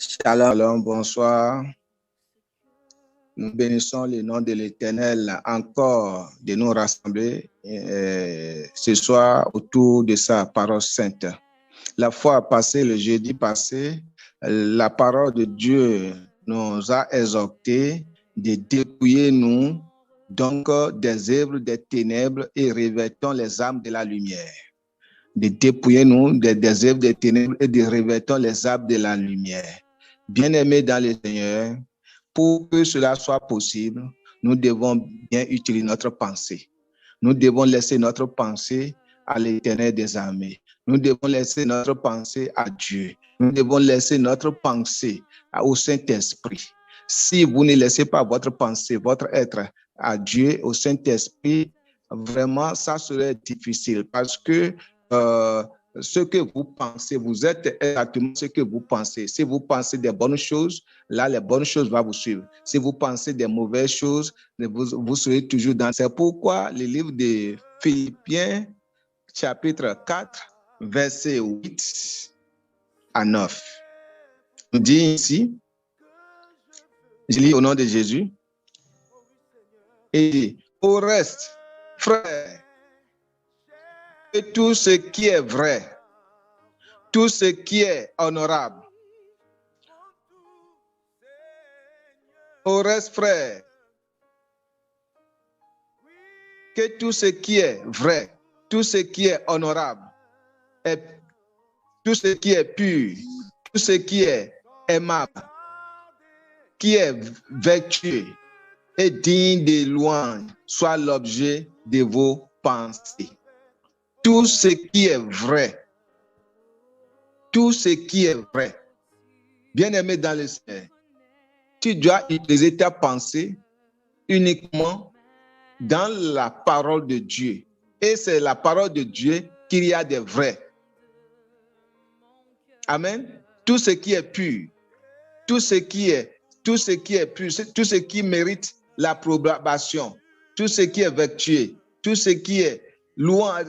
Shalom, bonsoir. Nous bénissons le nom de l'Éternel encore de nous rassembler ce soir autour de sa parole sainte. La fois passée, le jeudi passé, la parole de Dieu nous a exhortés de dépouiller nous donc des œuvres des ténèbres et revêtons les armes de la lumière. De dépouiller nous des œuvres des ténèbres et de revêtons les armes de la lumière. Bien-aimés dans le Seigneur, pour que cela soit possible, nous devons bien utiliser notre pensée. Nous devons laisser notre pensée à l'Éternel des armées. Nous devons laisser notre pensée à Dieu. Nous devons laisser notre pensée au Saint-Esprit. Si vous ne laissez pas votre pensée, votre être à Dieu, au Saint-Esprit, vraiment, ça serait difficile parce que ce que vous pensez, vous êtes exactement ce que vous pensez. Si vous pensez des bonnes choses, là, les bonnes choses vont vous suivre. Si vous pensez des mauvaises choses, vous serez toujours dans. C'est pourquoi le livre de Philippiens, chapitre 4, verset 8 à 9, nous dit ici, je lis au nom de Jésus, et dit, au reste, frères, et tout ce qui est vrai, tout ce qui est honorable, au reste, frère, que tout ce qui est vrai, tout ce qui est honorable, et tout ce qui est pur, tout ce qui est aimable, qui est vertueux et digne de louange, soit l'objet de vos pensées. Tout ce qui est vrai, tout ce qui est vrai, bien-aimé dans le Seigneur, tu dois utiliser ta pensée uniquement dans la parole de Dieu. Et c'est la parole de Dieu qu'il y a des vrais. Amen. Tout ce qui est pur, tout ce qui est pur, tout ce qui mérite l'approbation, tout ce qui est vertueux, tout ce qui est louange.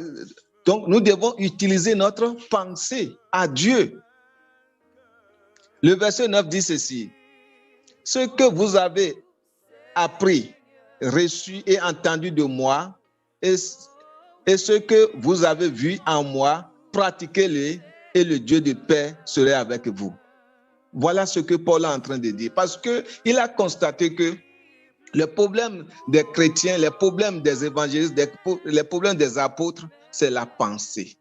Donc, nous devons utiliser notre pensée à Dieu. Le verset 9 dit ceci. Ce que vous avez appris, reçu et entendu de moi, et ce que vous avez vu en moi, pratiquez-le et le Dieu de paix serait avec vous. Voilà ce que Paul est en train de dire. Parce qu'il a constaté que le problème des chrétiens, les problèmes des évangélistes, les problèmes des apôtres, c'est la pensée.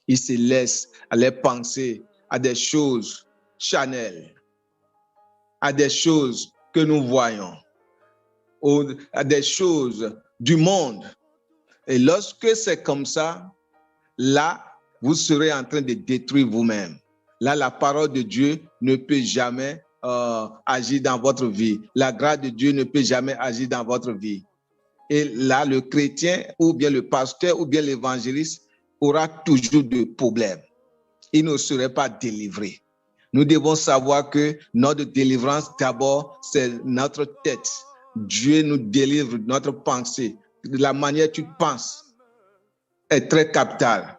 Ils se laissent aller penser à des choses charnelles, à des choses que nous voyons, à des choses du monde. Et lorsque c'est comme ça, là, vous serez en train de détruire vous-même. Là, la parole de Dieu ne peut jamais agir dans votre vie. La grâce de Dieu ne peut jamais agir dans votre vie. Et là, le chrétien ou bien le pasteur ou bien l'évangéliste aura toujours des problèmes. Il ne serait pas délivré. Nous devons savoir que notre délivrance, d'abord, c'est notre tête. Dieu nous délivre notre pensée. La manière dont tu penses est très capitale.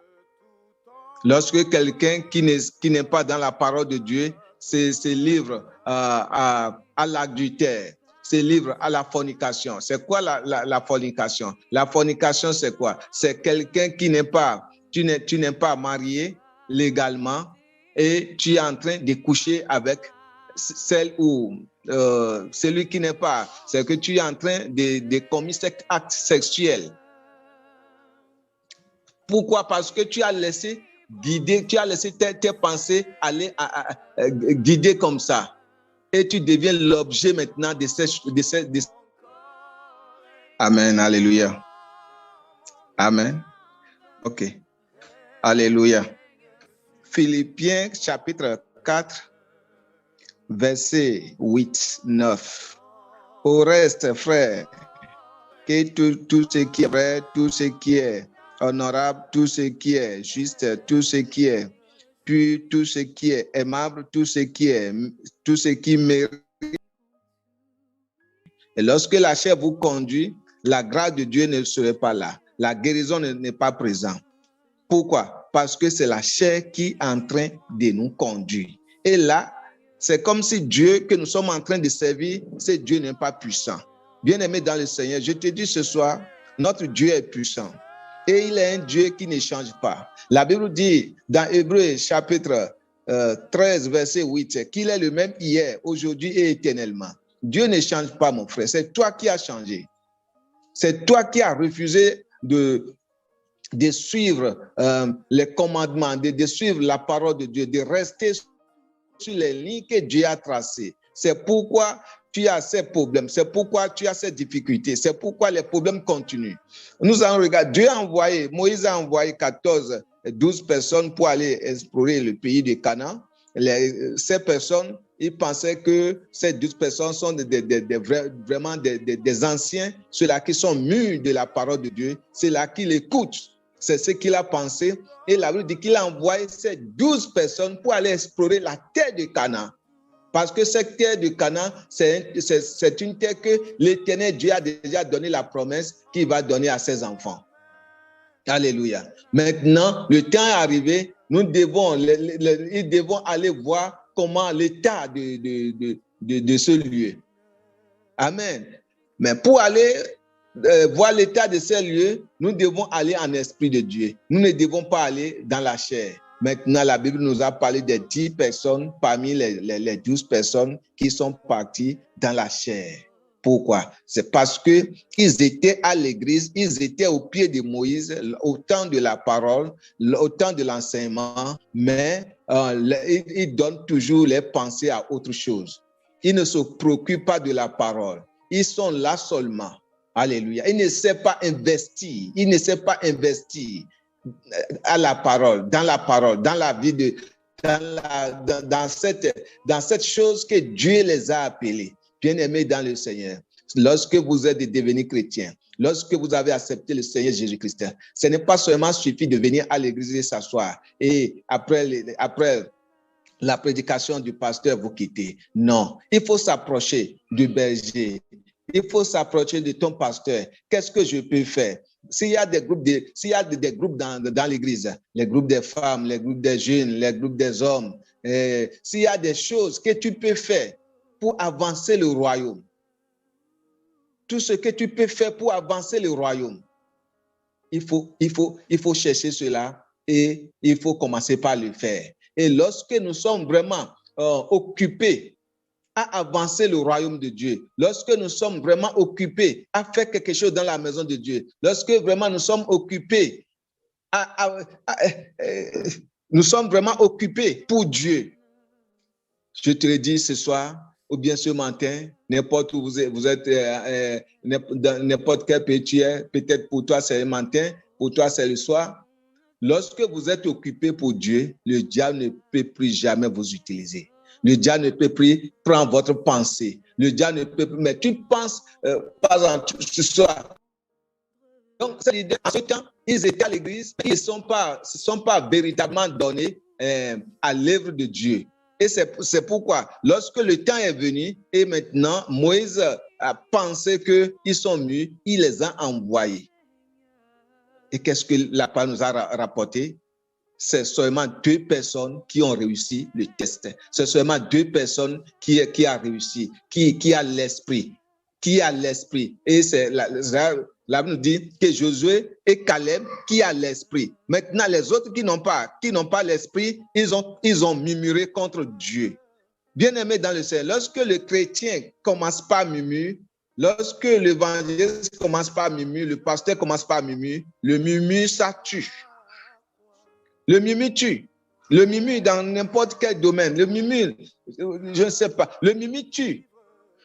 Lorsque quelqu'un qui n'est pas dans la parole de Dieu se livre à l'adultère, se livre à la fornication. C'est quoi la fornication? La fornication, c'est quoi? C'est quelqu'un qui n'est pas, tu n'es pas marié légalement et tu es en train de coucher avec celle ou celui qui n'est pas, c'est que tu es en train de commettre cet acte sexuel. Pourquoi? Parce que tu as laissé guider, tu as laissé tes pensées aller guider comme ça. Et tu deviens l'objet maintenant de ces. Amen, alléluia. Amen. Ok. Alléluia. Philippiens chapitre 4, verset 8, 9. Au reste, frère, que tout ce qui est vrai, tout ce qui est honorable, tout ce qui est juste, tout ce qui est pur, tout ce qui est aimable, tout ce qui mérite. Et lorsque la chair vous conduit, la grâce de Dieu ne serait pas là. La guérison n'est pas présente. Pourquoi? Parce que c'est la chair qui est en train de nous conduire. Et là, c'est comme si Dieu que nous sommes en train de servir, c'est Dieu n'est pas puissant. Bien-aimé dans le Seigneur, je te dis ce soir, notre Dieu est puissant. Et il est un Dieu qui ne change pas. La Bible dit dans Hébreux chapitre 13, verset 8, qu'il est le même hier, aujourd'hui et éternellement. Dieu ne change pas, mon frère. C'est toi qui as changé. C'est toi qui as refusé de suivre les commandements, de suivre la parole de Dieu, de rester sur les lignes que Dieu a tracées. C'est pourquoi tu as ces problèmes, c'est pourquoi tu as ces difficultés, c'est pourquoi les problèmes continuent. Nous allons regarder, Dieu a envoyé, Moïse a envoyé 12 personnes pour aller explorer le pays de Canaan. Ces personnes, ils pensaient que ces 12 personnes sont vraiment des anciens, ceux-là qui sont mûrs de la parole de Dieu, ceux-là qui l'écoutent. C'est ce qu'il a pensé. Et la Bible dit qu'il a envoyé ces 12 personnes pour aller explorer la terre de Canaan. Parce que cette terre de Canaan, c'est une terre que l'Éternel Dieu a déjà donné la promesse qu'il va donner à ses enfants. Alléluia. Maintenant, le temps est arrivé. Nous devons aller voir comment l'état de ce lieu. Amen. Mais pour aller voir l'état de ces lieux, nous devons aller en esprit de Dieu. Nous ne devons pas aller dans la chair. Maintenant, la Bible nous a parlé des 10 personnes parmi les 12 personnes qui sont parties dans la chair. Pourquoi? C'est parce qu'ils étaient à l'église, ils étaient au pied de Moïse, au temps de la parole, au temps de l'enseignement, mais ils donnent toujours les pensées à autre chose. Ils ne se préoccupent pas de la parole. Ils sont là seulement. Alléluia. Ils ne savent pas investir. Ils ne savent pas investir à la parole, dans la vie de, dans cette chose que Dieu les a appelés. Bien-aimés dans le Seigneur, lorsque vous êtes devenus chrétiens, lorsque vous avez accepté le Seigneur Jésus-Christ, ce n'est pas seulement suffit de venir à l'église et s'asseoir et après la prédication du pasteur vous quitter. Non, il faut s'approcher du berger. Il faut s'approcher de ton pasteur. Qu'est-ce que je peux faire? S'il y a des groupes, dans l'église, les groupes des femmes, les groupes des jeunes, les groupes des hommes, s'il y a des choses que tu peux faire pour avancer le royaume, tout ce que tu peux faire pour avancer le royaume, il faut chercher cela et il faut commencer par le faire. Et lorsque nous sommes vraiment occupés à avancer le royaume de Dieu, lorsque nous sommes vraiment occupés à faire quelque chose dans la maison de Dieu, lorsque vraiment nous sommes occupés nous sommes vraiment occupés pour Dieu, je te le dis ce soir ou bien ce matin, n'importe où vous êtes dans n'importe quel pays tu es, peut-être pour toi c'est le matin, pour toi c'est le soir. Lorsque vous êtes occupé pour Dieu, le diable ne peut plus jamais vous utiliser. Le diable ne peut plus prendre votre pensée. Le diable ne peut plus, mais tu penses, par exemple, ce soir. Donc, cette idée, en ce temps, ils étaient à l'église, ils ne sont pas véritablement donnés à l'œuvre de Dieu. Et c'est pourquoi, lorsque le temps est venu, et maintenant, Moïse a pensé qu'ils sont mûrs, il les a envoyés. Et qu'est-ce que la parole nous a rapporté? C'est seulement 2 personnes qui ont réussi le test. C'est seulement 2 personnes qui a réussi, qui a l'esprit. Qui a l'esprit. Et c'est la Bible nous dit que Josué et Caleb qui a l'esprit. Maintenant, les autres qui n'ont pas l'esprit, ils ont murmuré contre Dieu. Bien-aimé dans le Seigneur, lorsque le chrétien commence par murmurer, lorsque l'évangéliste commence par murmurer, le pasteur commence par murmurer, le murmure, ça tue. Le murmure tue. Le murmure dans n'importe quel domaine. Le murmure, je ne sais pas. Le murmure tue.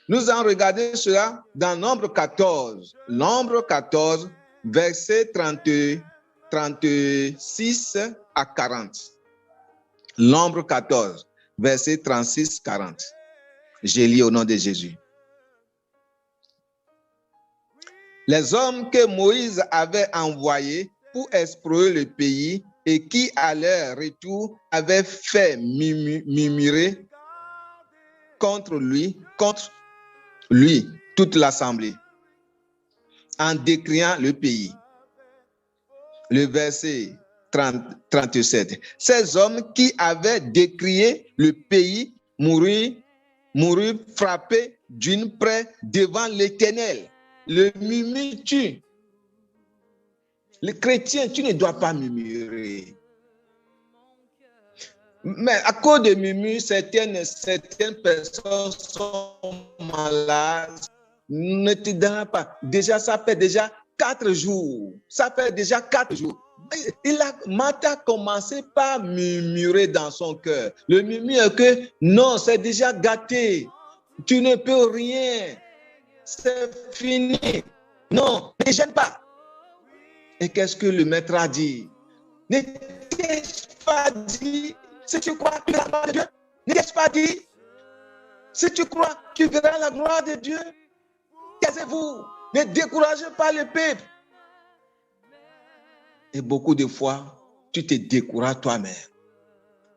Nous allons regarder cela dans Nombre 14. Nombre 14, verset 36 à 40. Nombre 14, verset 36-40. Je lis au nom de Jésus. Les hommes que Moïse avait envoyés pour explorer le pays et qui, à leur retour, avaient fait murmurer contre lui, toute l'assemblée, en décriant le pays. Le verset 37. Ces hommes qui avaient décrié le pays mourir frappé d'une plaie devant l'Éternel. Le murmure tue. Le chrétien, tu ne dois pas murmurer. Mais à cause de murmures, certaines personnes sont malades. Ne te donne pas. Déjà, ça fait déjà 4 jours. Ça fait déjà 4 jours. Marthe a commencé par murmurer dans son cœur. Le murmure est que non, c'est déjà gâté. Tu ne peux rien. C'est fini. Non, ne gêne pas. Et qu'est-ce que le maître a dit? Ne t'ai-je pas dit? Si tu crois, tu verras la gloire de Dieu. Ne t'ai-je pas dit? Si tu crois, tu verras la gloire de Dieu. Taisez-vous. Ne découragez pas le peuple. Et beaucoup de fois, tu te décourages toi-même.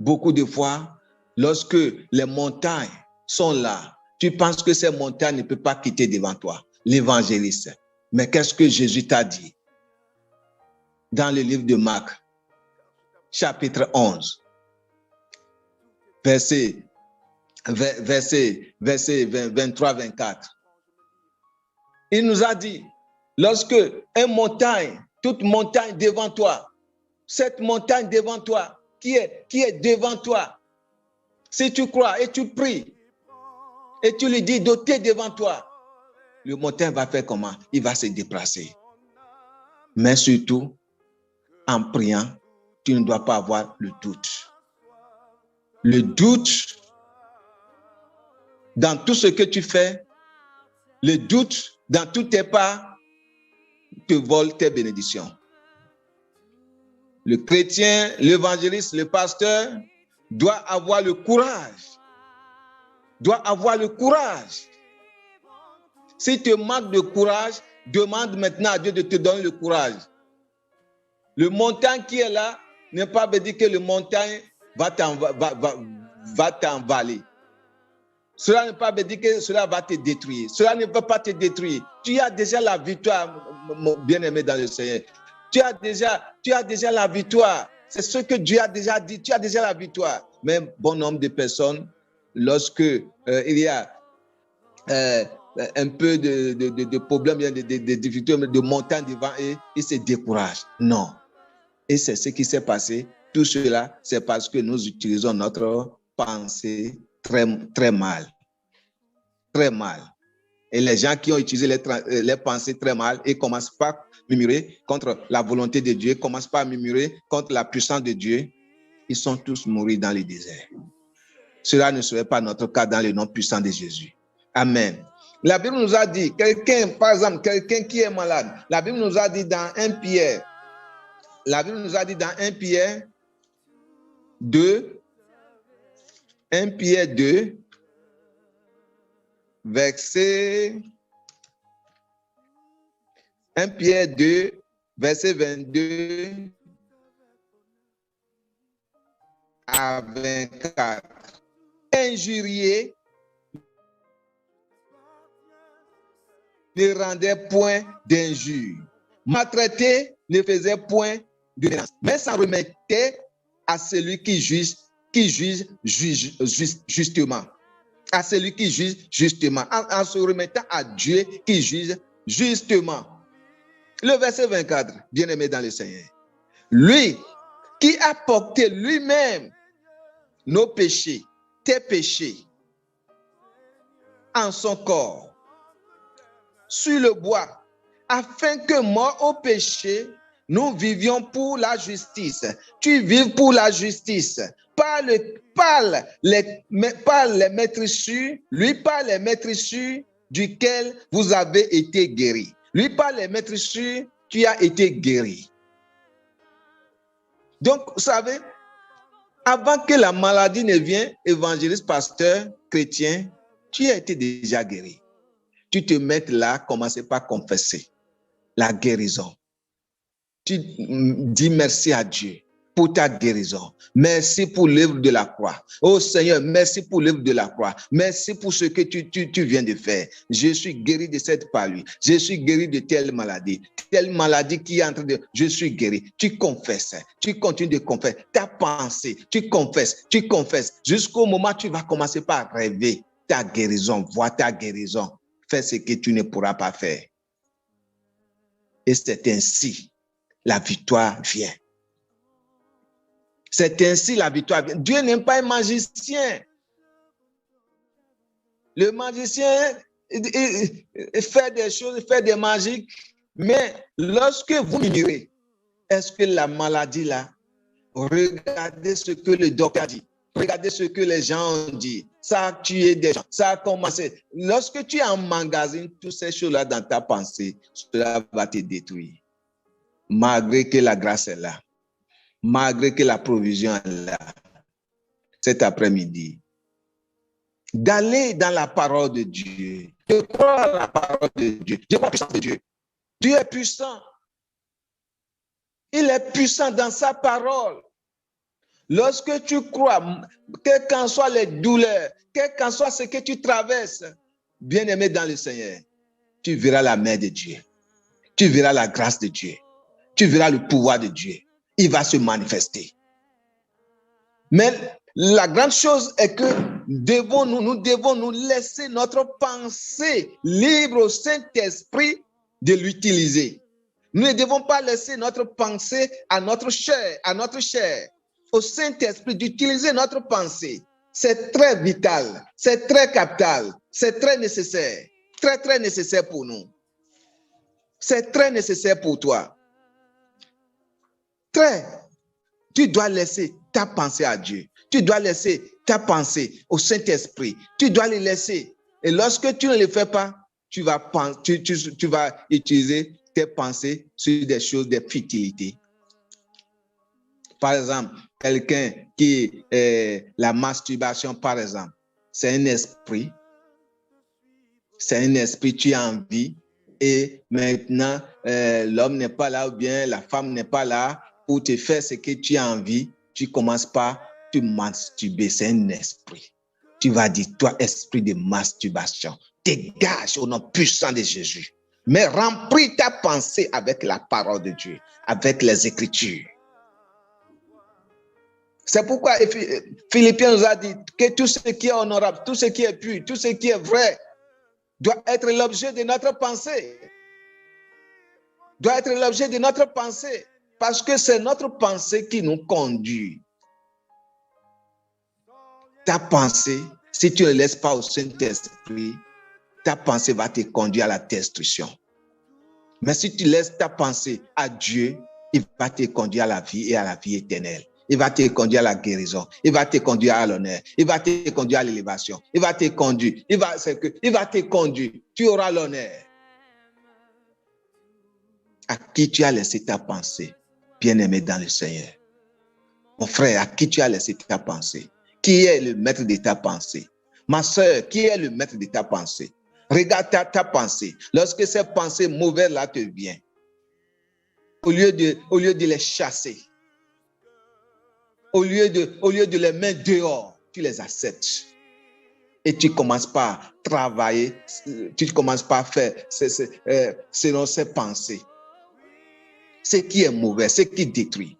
Beaucoup de fois, lorsque les montagnes sont là, tu penses que ces montagnes ne peuvent pas quitter devant toi. L'évangéliste. Mais qu'est-ce que Jésus t'a dit? Dans le livre de Marc, chapitre 11, verset 23-24. Il nous a dit, lorsque toute montagne devant toi, cette montagne devant toi, qui est devant toi, si tu crois et tu pries, et tu lui dis d'ôter devant toi, le montagne va faire comment? Il va se déplacer. Mais surtout, en priant, tu ne dois pas avoir le doute. Le doute dans tout ce que tu fais, le doute dans tous tes pas te vole tes bénédictions. Le chrétien, l'évangéliste, le pasteur doit avoir le courage. Doit avoir le courage. Si tu manques de courage, demande maintenant à Dieu de te donner le courage. Le montagne qui est là n'est pas dire que le montagne va t'envaler. Cela ne veut pas dire que cela va te détruire. Cela ne peut pas te détruire. Tu as déjà la victoire, mon bien-aimé dans le Seigneur. Tu as déjà la victoire. C'est ce que Dieu a déjà dit. Tu as déjà la victoire. Mais bon nombre de personnes, lorsque il y a un peu de problèmes, de difficultés, de montagnes devant eux, ils se découragent. Non. Et c'est ce qui s'est passé. Tout cela, c'est parce que nous utilisons notre pensée très mal. Très mal. Et les gens qui ont utilisé les pensées très mal et commencent par murmurer contre la volonté de Dieu, commencent par murmurer contre la puissance de Dieu, ils sont tous morts dans le désert. Cela ne serait pas notre cas dans le nom puissant de Jésus. Amen. La Bible nous a dit, par exemple, quelqu'un qui est malade, la Bible nous a dit dans 1 Pierre, la Bible nous a dit dans 1 Pierre 2, 1 Pierre 2, verset 1 Pierre 2, verset 22 à 24. Injurier ne rendait point d'injure. Maltraité ne faisait point de menace, mais s'en remettait à celui qui juge justement. À celui qui juge justement. En se remettant à Dieu qui juge justement. Le verset 24, bien-aimé dans le Seigneur. Lui qui a porté lui-même nos péchés, tes péchés, en son corps, sur le bois, afin que mort au péché, nous vivions pour la justice. Tu vives pour la justice. Par les maîtresses, lui par les maîtresses duquel vous avez été guéris. Lui par les maîtresses, tu as été guéri. Donc, vous savez, avant que la maladie ne vienne, évangéliste, pasteur, chrétien, tu as été déjà guéri. Tu te mets là, commencez par confesser la guérison. Tu dis merci à Dieu. pour ta guérison. Merci pour l'œuvre de la croix. Oh Seigneur, merci pour l'œuvre de la croix. Merci pour ce que tu viens de faire. Je suis guéri de cette palu. Je suis guéri de telle maladie qui est en train de... Je suis guéri. Tu confesses. Tu continues de confesser. Ta pensée, tu confesses. Jusqu'au moment où tu vas commencer par rêver ta guérison, voir ta guérison. Fais ce que tu ne pourras pas faire. Et c'est ainsi la victoire vient. C'est ainsi la victoire vient. Dieu n'est pas un magicien. Le magicien fait des choses, fait des magiques, mais lorsque vous mirez, est-ce que la maladie là, regardez ce que le docteur a dit, regardez ce que les gens ont dit, ça a tué des gens, ça a commencé. Lorsque tu emmagasines toutes ces choses-là dans ta pensée, cela va te détruire. Malgré que la grâce est là, malgré que la provision est là, cet après-midi, d'aller dans la parole de Dieu, de croire à la parole de Dieu, de croire à la puissance de Dieu. Dieu est puissant. Il est puissant dans sa parole. Lorsque tu crois, quelles qu'en soient les douleurs, quel qu'en soit ce que tu traverses, bien-aimé dans le Seigneur, tu verras la main de Dieu. Tu verras la grâce de Dieu. Tu verras le pouvoir de Dieu. Il va se manifester. Mais la grande chose est que nous devons nous laisser notre pensée libre au Saint-Esprit de l'utiliser. Nous ne devons pas laisser notre pensée à notre chair, au Saint-Esprit d'utiliser notre pensée. C'est très vital, c'est très capital, c'est très nécessaire, très, très nécessaire pour nous. C'est très nécessaire pour toi. Tu dois laisser ta pensée à Dieu. Tu dois laisser ta pensée au Saint-Esprit. Tu dois le laisser. Et lorsque tu ne le fais pas, tu vas utiliser tes pensées sur des choses de futilité. Par exemple, quelqu'un qui la masturbation, par exemple, c'est un esprit. C'est un esprit, tu as envie. Et maintenant, l'homme n'est pas là ou bien la femme n'est pas là pour te faire ce que tu as envie. Tu commences par te masturber. C'est un esprit. Tu vas dire, toi, esprit de masturbation, dégage au nom puissant de Jésus. Mais remplis ta pensée avec la parole de Dieu, avec les Écritures. C'est pourquoi Philippiens nous a dit que tout ce qui est honorable, tout ce qui est pur, tout ce qui est vrai, doit être l'objet de notre pensée. Doit être l'objet de notre pensée. Parce que c'est notre pensée qui nous conduit. Ta pensée, si tu ne laisses pas au Saint-Esprit, ta pensée va te conduire à la destruction. Mais si tu laisses ta pensée à Dieu, il va te conduire à la vie et à la vie éternelle. Il va te conduire à la guérison. Il va te conduire à l'honneur. Il va te conduire à l'élévation. Il va te conduire. Il va te conduire. Tu auras l'honneur. À qui tu as laissé ta pensée, bien-aimé dans le Seigneur? Mon frère, à qui tu as laissé ta pensée? Qui est le maître de ta pensée? Ma soeur, qui est le maître de ta pensée? Regarde ta pensée. Lorsque ces pensées mauvaises-là te viennent, au lieu de les chasser, au lieu de les mettre dehors, tu les acceptes. Et tu commences par travailler, tu commences par faire selon ces pensées. Ce qui est mauvais, ce qui détruit.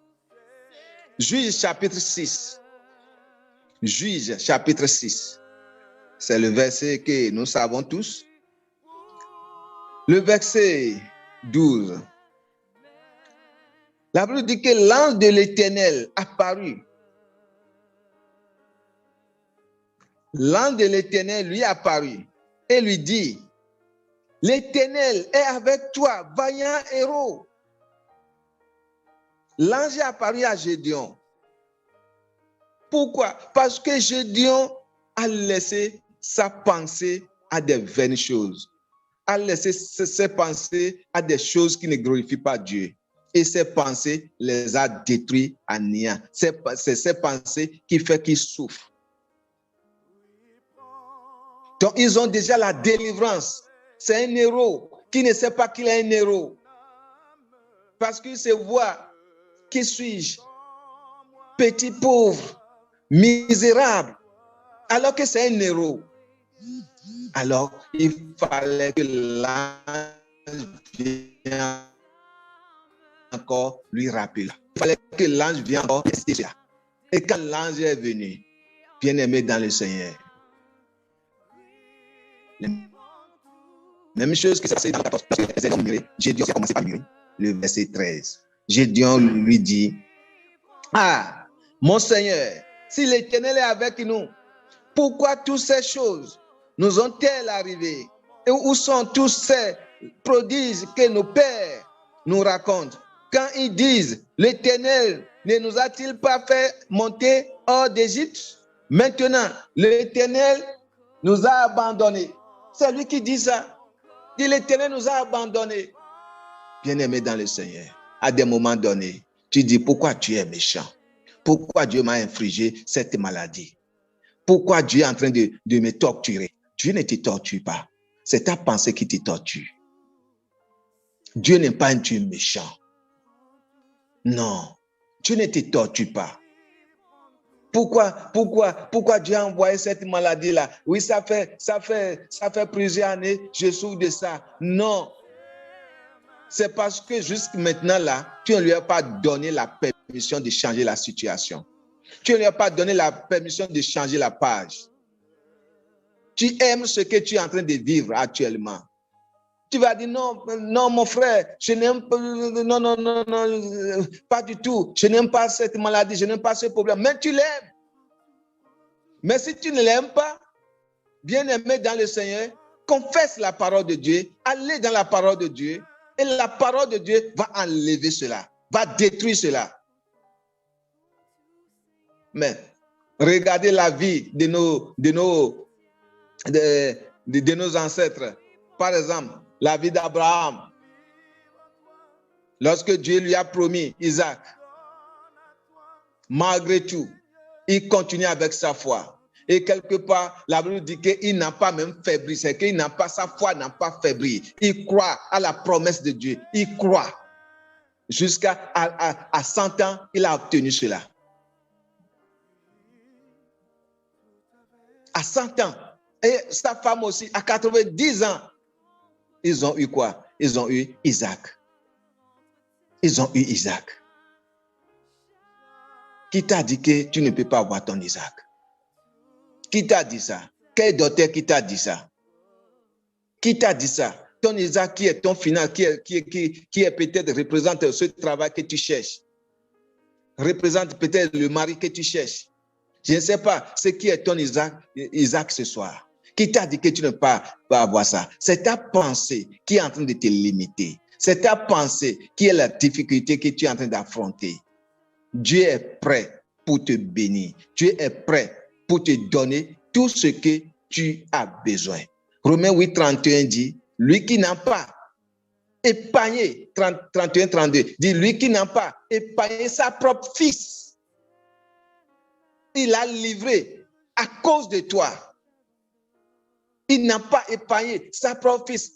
Juge chapitre 6. Juge chapitre 6. C'est le verset que nous savons tous. Le verset 12. La Bible dit que l'ange de l'Éternel apparut. L'ange de l'Éternel lui apparut et lui dit, l'Éternel est avec toi, vaillant héros. L'ange est apparu à Gédéon. Pourquoi? Parce que Gédéon a laissé sa pensée à des vaines choses. A laissé ses pensées à des choses qui ne glorifient pas Dieu. Et ses pensées les a détruits à néant. C'est ces pensées qui font qu'ils souffrent. Donc, ils ont déjà la délivrance. C'est un héros qui ne sait pas qu'il est un héros. Parce qu'il se voit, qui suis-je? petit pauvre, misérable, alors que c'est un héros. Alors, il fallait que l'ange vienne encore lui rappeler. Il fallait que l'ange vienne encore tester cela. Et quand l'ange est venu, bien-aimé dans le Seigneur, la même chose que ça c'est dans le 14, parce que Gédéon a commencé par murmurer, le verset 13. Gédéon lui dit, ah, mon Seigneur, si l'Éternel est avec nous, pourquoi toutes ces choses nous ont-elles arrivé? Et où sont tous ces prodiges que nos pères nous racontent? Quand ils disent, l'Éternel ne nous a-t-il pas fait monter hors d'Égypte? Maintenant, l'Éternel nous a abandonnés. C'est lui qui dit ça. Il dit, l'Éternel nous a abandonnés. Bien-aimé dans le Seigneur, à des moments donnés, tu dis, pourquoi tu es méchant? Pourquoi Dieu m'a infligé cette maladie? Pourquoi Dieu est en train de me torturer? Dieu ne te torture pas. C'est ta pensée qui te torture. Dieu n'est pas un Dieu méchant. Non, Dieu ne te torture pas. Pourquoi Dieu a envoyé cette maladie-là? Oui, ça fait plusieurs années, je souffre de ça. Non, c'est parce que jusqu'à maintenant là, tu ne lui as pas donné la permission de changer la situation. Tu ne lui as pas donné la permission de changer la page. Tu aimes ce que tu es en train de vivre actuellement. Tu vas dire non, mon frère, je n'aime pas, non, pas du tout. Je n'aime pas cette maladie, je n'aime pas ce problème. Mais tu l'aimes. Mais si tu ne l'aimes pas, bien-aimé dans le Seigneur, confesse la parole de Dieu, allez dans la parole de Dieu, et la parole de Dieu va enlever cela, va détruire cela. Mais regardez la vie de nos ancêtres. Par exemple, la vie d'Abraham. Lorsque Dieu lui a promis Isaac, malgré tout, il continue avec sa foi. Et quelque part, la Bible dit qu'il n'a pas même faibli. C'est qu'il n'a pas, sa foi n'a pas faibli. Il croit à la promesse de Dieu. Il croit. Jusqu'à 100 ans, il a obtenu cela. À 100 ans. Et sa femme aussi, à 90 ans. Ils ont eu quoi? Ils ont eu Isaac. Ils ont eu Isaac. Qui t'a dit que tu ne peux pas avoir ton Isaac? Qui t'a dit ça? Quel docteur qui t'a dit ça? Qui t'a dit ça? Ton Isaac qui est ton final, qui est peut-être représente ce travail que tu cherches. Représente peut-être le mari que tu cherches. Je ne sais pas ce qui est ton Isaac ce soir. Qui t'a dit que tu ne peux pas avoir ça? C'est ta pensée qui est en train de te limiter. C'est ta pensée qui est la difficulté que tu es en train d'affronter. Dieu est prêt pour te bénir. Dieu est prêt pour te donner tout ce que tu as besoin. Romains 8, 31 dit, lui qui n'a pas épargné, 31, 32, dit, lui qui n'a pas épargné sa propre fils, il l'a livré à cause de toi. Il n'a pas épargné sa propre fils.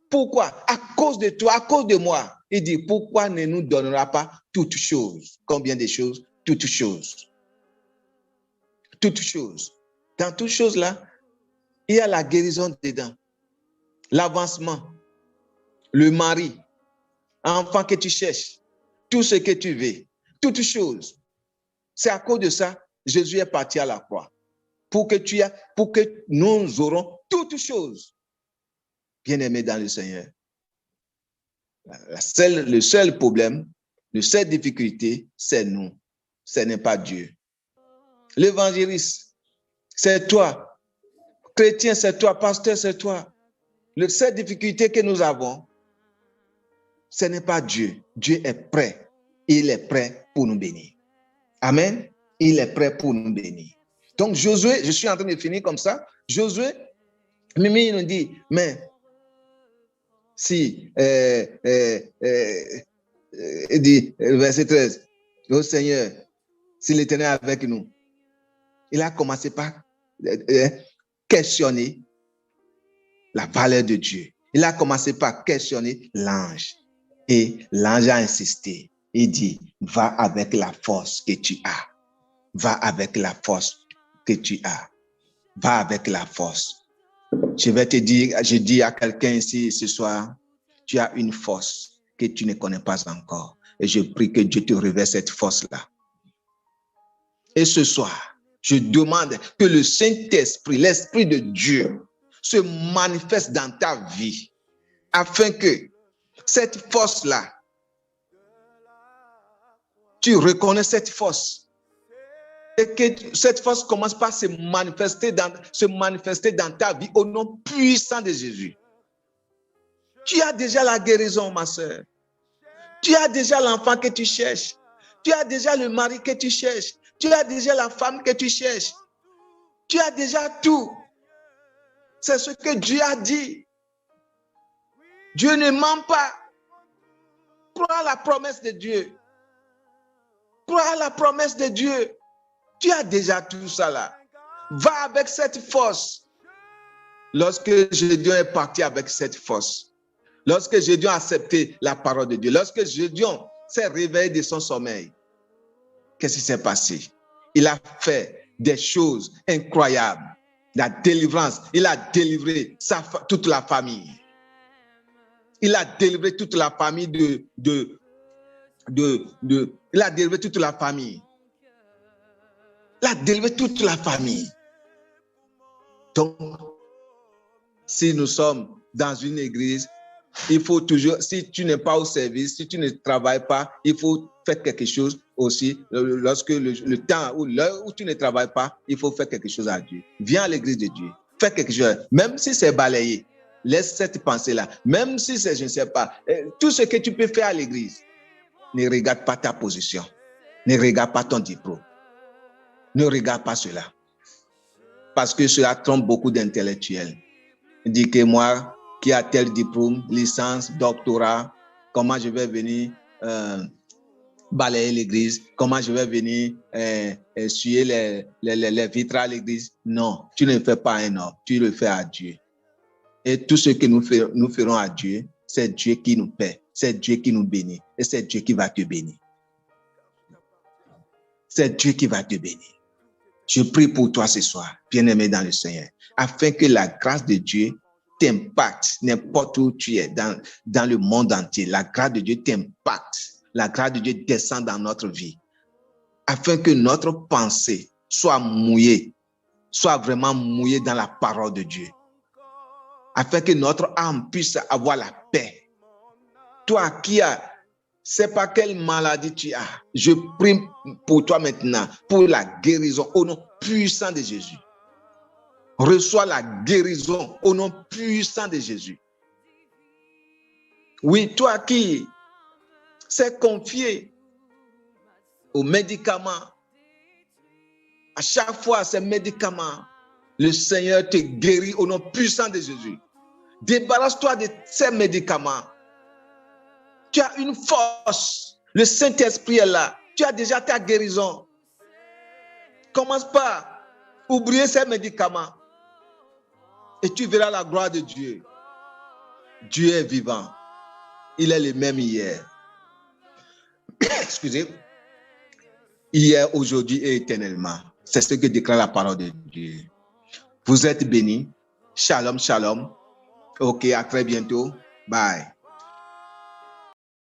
Pourquoi? À cause de toi, à cause de moi. Il dit, pourquoi ne nous donnera pas toutes choses? Combien de choses? Toutes choses. Toutes choses. Dans toutes choses là, il y a la guérison dedans. L'avancement. Le mari. Enfant que tu cherches. Tout ce que tu veux. Toutes choses. C'est à cause de ça, Jésus est parti à la croix. Pour que nous aurons toutes choses. Bien-aimés dans le Seigneur. Le seul problème, la seule difficulté, c'est nous. Ce n'est pas Dieu. L'évangéliste, c'est toi. Chrétien, c'est toi. Pasteur, c'est toi. La seule difficulté que nous avons, ce n'est pas Dieu. Dieu est prêt. Il est prêt pour nous bénir. Amen. Il est prêt pour nous bénir. Donc Josué, je suis en train de finir comme ça. Josué, Mimi nous dit, mais si, il dit, verset 13, ô Seigneur, si l'Éternel est avec nous, il a commencé par questionner la valeur de Dieu. Il a commencé par questionner l'ange. Et l'ange a insisté. Il dit, va avec la force que tu as. Va avec la force que tu as. Va avec la force. Je vais te dire, je dis à quelqu'un ici ce soir, tu as une force que tu ne connais pas encore. Et je prie que Dieu te révèle cette force-là. Et ce soir, je demande que le Saint-Esprit, l'Esprit de Dieu, se manifeste dans ta vie afin que cette force-là, tu reconnais cette force et que cette force commence par se manifester dans ta vie au nom puissant de Jésus. Tu as déjà la guérison, ma soeur. Tu as déjà l'enfant que tu cherches. Tu as déjà le mari que tu cherches. Tu as déjà la femme que tu cherches. Tu as déjà tout. C'est ce que Dieu a dit. Dieu ne ment pas. Crois à la promesse de Dieu. Crois à la promesse de Dieu. Tu as déjà tout ça là. Va avec cette force. Lorsque Gédéon est parti avec cette force, lorsque Gédéon a accepté la parole de Dieu, lorsque Gédéon s'est réveillé de son sommeil, qu'est-ce qui s'est passé? Il a fait des choses incroyables. La délivrance, il a délivré toute la famille. Il a délivré toute la famille il a délivré toute la famille. Il a délivré toute la famille. Donc, si nous sommes dans une église, il faut toujours, si tu n'es pas au service, si tu ne travailles pas, il faut faire quelque chose aussi. Lorsque le temps ou l'heure où tu ne travailles pas, il faut faire quelque chose à Dieu. Viens à l'église de Dieu. Fais quelque chose. Même si c'est balayer, laisse cette pensée-là. Même si c'est, je ne sais pas, tout ce que tu peux faire à l'église, ne regarde pas ta position. Ne regarde pas ton diplôme. Ne regarde pas cela. Parce que cela trompe beaucoup d'intellectuels. Il dit que moi, qui a tel diplôme, licence, doctorat, comment je vais venir balayer l'église, comment je vais venir essuyer les vitres à l'église. Non, tu ne le fais pas à un homme, tu le fais à Dieu. Et tout ce que nous ferons à Dieu, c'est Dieu qui nous paie, c'est Dieu qui nous bénit et c'est Dieu qui va te bénir. C'est Dieu qui va te bénir. Je prie pour toi ce soir, bien-aimé dans le Seigneur, afin que la grâce de Dieu t'impacte n'importe où tu es, dans le monde entier. La grâce de Dieu t'impacte. La grâce de Dieu descend dans notre vie, afin que notre pensée soit mouillée, soit vraiment mouillée dans la parole de Dieu, afin que notre âme puisse avoir la paix. Toi qui as, c'est pas quelle maladie tu as, je prie pour toi maintenant, pour la guérison au nom puissant de Jésus. Reçois la guérison au nom puissant de Jésus. Oui, toi qui s'est confié aux médicaments, à chaque fois ces médicaments, le Seigneur te guérit au nom puissant de Jésus. Débarrasse-toi de ces médicaments. Tu as une force. Le Saint-Esprit est là. Tu as déjà ta guérison. Commence par oublier ces médicaments et tu verras la gloire de Dieu. Dieu est vivant. Il est le même hier. Excusez. Hier, aujourd'hui et éternellement. C'est ce que déclare la parole de Dieu. Vous êtes bénis. Shalom, shalom. Ok, à très bientôt. Bye.